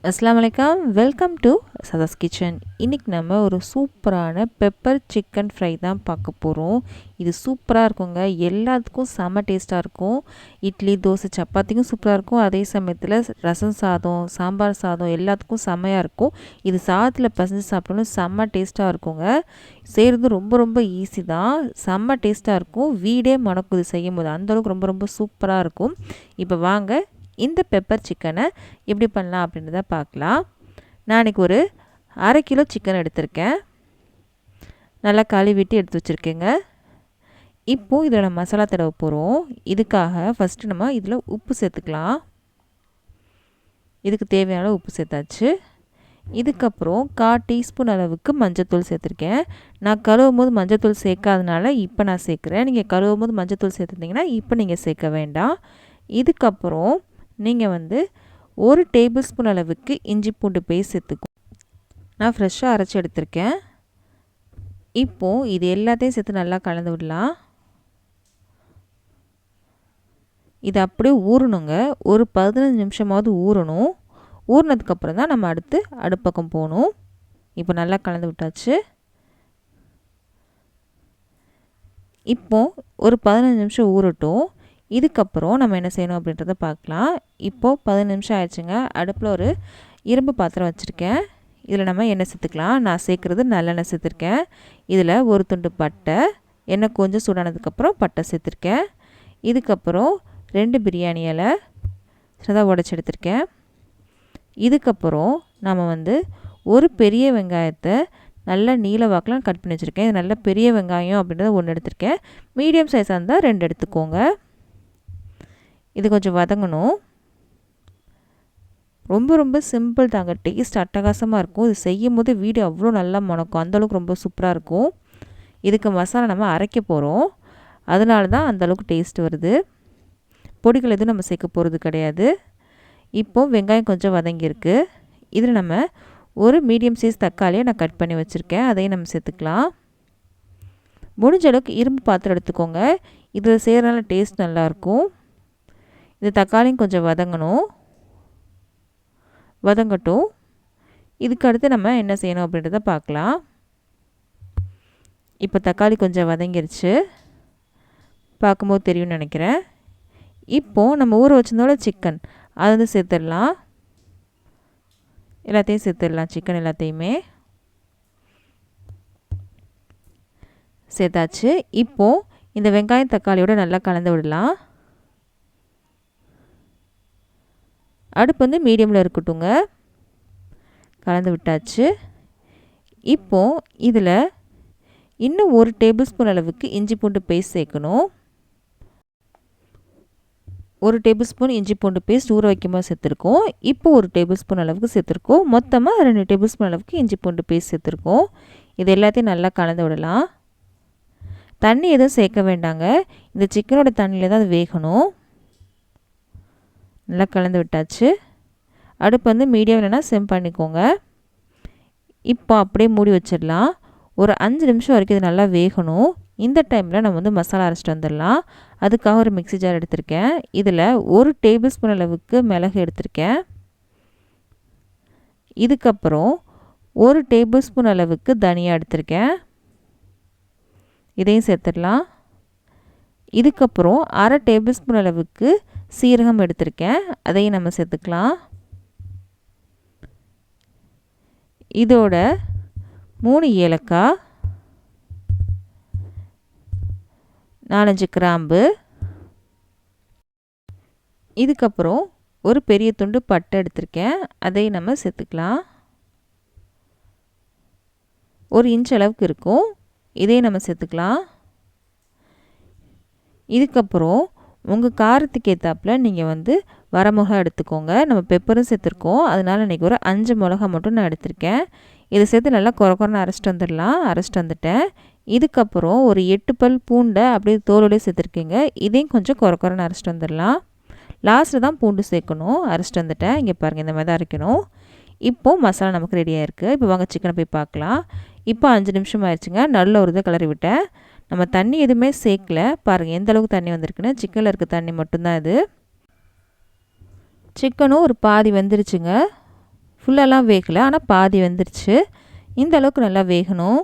அஸ்ஸலாமு அலைக்கும், welcome to சதாஸ் kitchen. இன்றைக்கி நம்ம ஒரு சூப்பரான பெப்பர் சிக்கன் ஃப்ரை தான் பார்க்க போகிறோம். இது சூப்பராக இருக்குங்க. எல்லாத்துக்கும் செம்ம டேஸ்ட்டாக இருக்கும். இட்லி, தோசை, சப்பாத்திக்கும் சூப்பராக இருக்கும். அதே சமயத்தில் ரசம் சாதம், சாம்பார் சாதம் எல்லாத்துக்கும் செம்மையாக இருக்கும். இது சாதத்தில் பசஞ்சு சாப்பிடணும், செம்ம டேஸ்ட்டாக இருக்குங்க. செய்கிறது ரொம்ப ரொம்ப ஈஸி தான். செம்ம டேஸ்ட்டாக இருக்கும். வீடே மணக்குது செய்யும் போது, அந்தளவுக்கு ரொம்ப ரொம்ப சூப்பராக இருக்கும். இப்போ வாங்க இந்த பெப்பர் சிக்கனை எப்படி பண்ணலாம் அப்படின்றத பார்க்கலாம். நான் இன்றைக்கி ஒரு 1/2 கிலோ சிக்கன் எடுத்திருக்கேன். நல்லா கழுவிட்டு எடுத்து வச்சுருக்கேங்க. இப்போது இதில் நம்ம மசாலா தடவ போகிறோம். இதுக்காக ஃபஸ்ட்டு நம்ம இதில் உப்பு சேர்த்துக்கலாம். இதுக்கு தேவையான உப்பு சேர்த்தாச்சு. இதுக்கப்புறம் 1/4 டீஸ்பூன் அளவுக்கு மஞ்சத்தூள் சேர்த்துருக்கேன். நான் கழுவும் போது மஞ்சத்தூள் சேர்க்காதனால இப்போ நான் சேர்க்குறேன். நீங்கள் கழுவும் போது மஞ்சத்தூள் சேர்த்துருந்தீங்கன்னா இப்போ நீங்கள் சேர்க்க வேண்டாம். இதுக்கப்புறம் நீங்கள் 1 டேபிள் ஸ்பூன் அளவுக்கு இஞ்சி பூண்டு பேஸ்ட் சேர்த்துக்கும். நான் ஃப்ரெஷ்ஷாக அரைச்சி எடுத்திருக்கேன். இப்போது இது எல்லாத்தையும் சேர்த்து நல்லா கலந்து விடலாம். இது அப்படியே ஊறணுங்க. ஒரு 15 நிமிஷமாவது ஊறணும். ஊறினதுக்கப்புறம் தான் நம்ம அடுத்து அடுப்பக்கம் போகணும். இப்போ நல்லா கலந்து விட்டாச்சு. இப்போது ஒரு 15 நிமிஷம் ஊறட்டும். இதுக்கப்புறம் நம்ம என்ன செய்யணும் அப்படின்றத பார்க்கலாம். இப்போது 15 நிமிஷம் ஆயிடுச்சுங்க. அடுப்பில் ஒரு இரும்பு பாத்திரம் வச்சுருக்கேன். இதில் நம்ம எண்ணெய் சேர்த்துக்கலாம். நான் சேர்க்குறது நல்லெண்ணெய் சேர்த்துருக்கேன். இதில் ஒரு துண்டு பட்டை, எண்ணெய் கொஞ்சம் சூடானதுக்கப்புறம் பட்டை சேர்த்துருக்கேன். இதுக்கப்புறம் 2 பிரியாணி இலை சின்னதாக உடச்சி எடுத்திருக்கேன். இதுக்கப்புறம் நம்ம ஒரு பெரிய வெங்காயத்தை நல்லா நீல வாக்கில் கட் பண்ணி வச்சுருக்கேன். இது நல்ல பெரிய வெங்காயம் அப்படின்றத 1 எடுத்திருக்கேன். மீடியம் சைஸாக இருந்தால் 2 எடுத்துக்கோங்க. இது கொஞ்சம் வதங்கணும். ரொம்ப ரொம்ப சிம்பிள் தாங்க. டேஸ்ட் அட்டகாசமாக இருக்கும். இது செய்யும் போது வீடு அவ்வளோ நல்லா மணக்கும். அந்தளவுக்கு ரொம்ப சூப்பராக இருக்கும். இதுக்கு மசாலா நம்ம அரைக்க போகிறோம். அதனால தான் அந்தளவுக்கு டேஸ்ட் வருது. பொடிகள் எதுவும் நம்ம சேர்க்க போகிறது கிடையாது. இப்போது வெங்காயம் கொஞ்சம் வதங்கியிருக்கு. இதில் நம்ம ஒரு மீடியம் சைஸ் தக்காளியை நான் கட் பண்ணி வச்சுருக்கேன். அதையும் நம்ம சேர்த்துக்கலாம். முடிஞ்ச அளவுக்கு இரும்பு பாத்திரம் எடுத்துக்கோங்க. இதில் செய்கிறனால டேஸ்ட் நல்லாயிருக்கும். இது தக்காளியும் கொஞ்சம் வதங்கட்டும். இதுக்கு அடுத்து நம்ம என்ன செய்யணும் அப்படின்றத பார்க்கலாம். இப்போ தக்காளி கொஞ்சம் வதங்கிருச்சு. பார்க்கும்போது தெரியும்னு நினைக்கிறேன். இப்போது நம்ம ஊற வச்சிருந்தோட சிக்கன் அதை சேர்த்துடலாம். எல்லாத்தையும் சேர்த்துடலாம். சிக்கன் எல்லாத்தையுமே சேர்த்தாச்சு. இப்போது இந்த வெங்காயம் தக்காளியோடு நல்லா கலந்து விடலாம். அடுப்பு மீடியமில் இருக்கட்டுங்க. கலந்து விட்டாச்சு. இப்போது இதில் இன்னும் 1 டேபிள் ஸ்பூன் அளவுக்கு இஞ்சி பூண்டு பேஸ்ட் சேர்க்கணும். 1 டேபிள் ஸ்பூன் இஞ்சி பூண்டு பேஸ்ட் ஊற வைக்கும்போது சேர்த்துருக்கோம். இப்போ 1 டேபிள் ஸ்பூன் அளவுக்கு சேர்த்துருக்கோம். மொத்தமாக 2 டேபிள் ஸ்பூன் அளவுக்கு இஞ்சி பூண்டு பேஸ்ட் சேர்த்துருக்கோம். இது எல்லாத்தையும் நல்லா கலந்து விடலாம். தண்ணி எதுவும் சேர்க்க வேண்டாங்க. இந்த சிக்கனோட தண்ணியில் தான் அது வேகணும். நல்லா கலந்து விட்டாச்சு. அடுப்பு மீடியம் இல்லைனா சிம் பண்ணிக்கோங்க. இப்போ அப்படியே மூடி வச்சிடலாம். ஒரு 5 நிமிஷம் வரைக்கும் இது நல்லா வேகணும். இந்த டைமில் நம்ம மசாலா அரைச்சிட்டு வந்துடலாம். அதுக்காக ஒரு மிக்ஸி ஜார் எடுத்திருக்கேன். இதில் 1 டேபிள் ஸ்பூன் அளவுக்கு மிளகு எடுத்திருக்கேன். இதுக்கப்புறம் 1 டேபிள் ஸ்பூன் அளவுக்கு தனியா எடுத்திருக்கேன். இதையும் சேர்த்துடலாம். இதுக்கப்புறம் 1/2 டேபிள் ஸ்பூன் அளவுக்கு சீரகம் எடுத்திருக்கேன். அதையும் நம்ம சேர்த்துக்கலாம். இதோட 3 ஏலக்காய், 4-5 கிராம்பு, இதுக்கப்புறம் ஒரு பெரிய துண்டு பட்டை எடுத்திருக்கேன். அதையும் நம்ம சேர்த்துக்கலாம். 1 இன்ச் அளவுக்கு இருக்கும். இதையும் நம்ம சேர்த்துக்கலாம். இதுக்கப்புறம் உங்கள் காரத்துக்கு ஏற்றாப்புல நீங்கள் வரமிளகா எடுத்துக்கோங்க. நம்ம பெப்பரும் சேர்த்துருக்கோம். அதனால் இன்றைக்கி ஒரு 5 மிளகா மட்டும் நான் எடுத்திருக்கேன். இதை சேர்த்து நல்லா கொரன்னு அரைச்சிட்டு வந்துடலாம். அரைச்சிட்டு வந்துட்டேன். இதுக்கப்புறம் ஒரு 8 பல் பூண்டை அப்படியே தோலோடய சேர்த்துருக்கீங்க. இதையும் கொஞ்சம் கொரன்னு அரைச்சிட்டு வந்துடலாம். லாஸ்ட்டில் தான் பூண்டு சேர்க்கணும். அரைச்சிட்டு வந்துட்டேன். இங்கே பாருங்கள், இந்த மாதிரி தான் அரைக்கணும். இப்போது மசாலா நமக்கு ரெடியாக இருக்குது. இப்போ வாங்க சிக்கனை போய் பார்க்கலாம். இப்போ 5 நிமிஷம் ஆயிடுச்சுங்க. நல்ல ஒரு இதை கிளறி விட்டேன். நம்ம தண்ணி எதுவுமே சேர்க்கல. பாருங்கள் எந்த அளவுக்கு தண்ணி வந்திருக்குன்னு. சிக்கனில் இருக்க தண்ணி மட்டும்தான் இது. சிக்கனும் ஒரு பாதி வெந்துருச்சுங்க. ஃபுல்லாலாம் வேகலை, ஆனால் பாதி வெந்துருச்சு. இந்த அளவுக்கு நல்லா வேகணும்.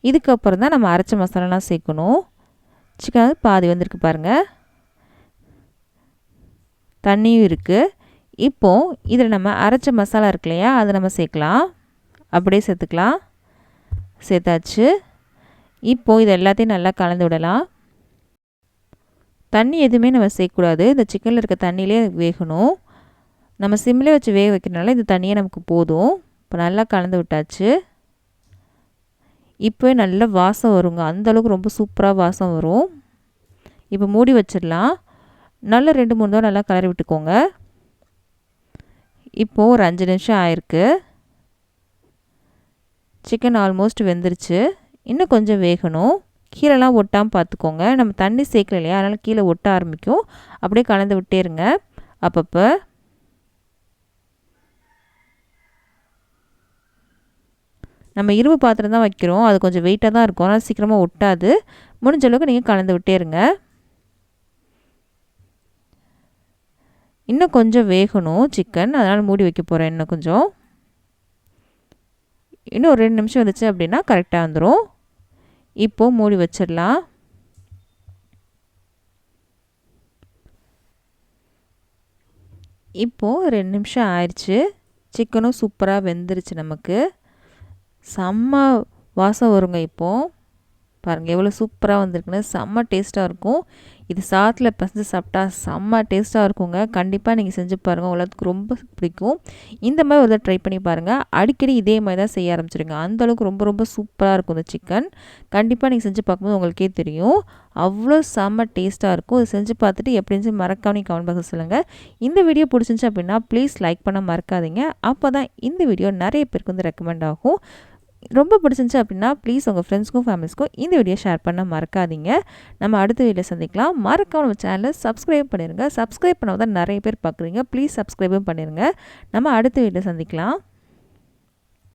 இதுக்கப்புறம் தான் நம்ம அரைச்ச மசாலாலாம் சேர்க்கணும். சிக்கன் பாதி வந்திருக்கு பாருங்கள், தண்ணியும் இருக்குது. இப்போது இதில் நம்ம அரைச்ச மசாலா இருக்கு இல்லையா, அதை நம்ம சேர்க்கலாம். அப்படியே சேர்த்துக்கலாம். சேர்த்தாச்சு. இப்போது இது எல்லாத்தையும் நல்லா கலந்து விடலாம். தண்ணி எதுவுமே நம்ம சேர்க்கக்கூடாது, இந்த சிக்கனில் இருக்க தண்ணியிலே வேகணும். நம்ம சிம்மிலே வச்சு வேக வைக்கிறதுனால இந்த தண்ணியே நமக்கு போதும். இப்போ நல்லா கலந்து விட்டாச்சு. இப்போ நல்ல வாசம் வருங்க, அந்தளவுக்கு ரொம்ப சூப்பராக வாசம் வரும். இப்போ மூடி வச்சிடலாம். நல்லா 2-3 தடவை நல்லா கலரி விட்டுக்கோங்க. இப்போது ஒரு 5 நிமிஷம் ஆயிருக்கு. சிக்கன் ஆல்மோஸ்ட் வெந்துருச்சு. இன்னும் கொஞ்சம் வேகணும். கீழெல்லாம் ஒட்டாமல் பார்த்துக்கோங்க. நம்ம தண்ணி சேர்க்கல இல்லையா, அதனால் கீழே ஒட்ட ஆரம்பிக்கும். அப்படியே கலந்து விட்டே இருங்க அப்பப்போ. நம்ம இரும்பு பாத்திரம் தான் வைக்கிறோம், அது கொஞ்சம் வெயிட்டாக தான் இருக்கும், ஆனால் சீக்கிரமாக ஒட்டாது. முடிஞ்ச அளவுக்கு நீங்கள் கலந்து விட்டே இருங்க. இன்னும் கொஞ்சம் வேகணும் சிக்கன், அதனால் மூடி வைக்க போகிறேன். இன்னும் ஒரு 2 நிமிஷம் வந்துச்சு அப்படின்னா கரெக்டாக வந்துடும். இப்போது மூடி வச்சிடலாம். இப்போது 2 நிமிஷம் ஆயிடுச்சு. சிக்கனும் சூப்பராக வெந்துருச்சு. நமக்கு செம்ம வாசம் வருங்க. இப்போது பாருங்கள் எவ்வளோ சூப்பராக வந்திருக்குன்னு, செம்ம டேஸ்ட்டாக இருக்கும். இது சாதத்தில் பிசைஞ்சு சாப்பிட்டா செம்ம டேஸ்ட்டாக இருக்குங்க. கண்டிப்பாக நீங்கள் செஞ்சு பாருங்கள், உங்களுக்கு ரொம்ப பிடிக்கும். இந்த மாதிரி ஒரு தடவை ட்ரை பண்ணி பாருங்கள். அடிக்கடி இதே மாதிரி தான் செய்ய ஆரம்பிச்சிடுங்க. அந்தளவுக்கு ரொம்ப ரொம்ப சூப்பராக இருக்கும் இந்த சிக்கன். கண்டிப்பாக நீங்கள் செஞ்சு பார்க்கும்போது உங்களுக்கே தெரியும், அவ்வளோ செம்ம டேஸ்ட்டாக இருக்கும். இது செஞ்சு பார்த்துட்டு எப்படி இருந்துச்சு மறக்காம நீங்கள் கமெண்ட் பாக்ஸில் சொல்லுங்கள். இந்த வீடியோ பிடிச்சிருந்துச்சு அப்படின்னா ப்ளீஸ் லைக் பண்ண மறக்காதீங்க. அப்போ தான் இந்த வீடியோ நிறைய பேருக்கு வந்து ரெக்கமெண்ட் ஆகும். ரொம்ப பிடிச்சிருந்துச்சு அப்படின்னா ப்ளீஸ் உங்கள் ஃப்ரெண்ட்ஸ்க்கும் ஃபேமிலிஸ்க்கும் இந்த வீடியோ ஷேர் பண்ண மறக்காதீங்க. நம்ம அடுத்த வீடியோ சந்திக்கலாம். மறக்காம நம்ம சேனலை சப்ஸ்கிரைப் பண்ணிடுங்க. சப்ஸ்கிரைப் பண்ணால் தான் நிறைய பேர் பார்க்குறீங்க. ப்ளீஸ் சப்ஸ்கிரைபும் பண்ணிடுங்க. நம்ம அடுத்த வீடியோ சந்திக்கலாம்.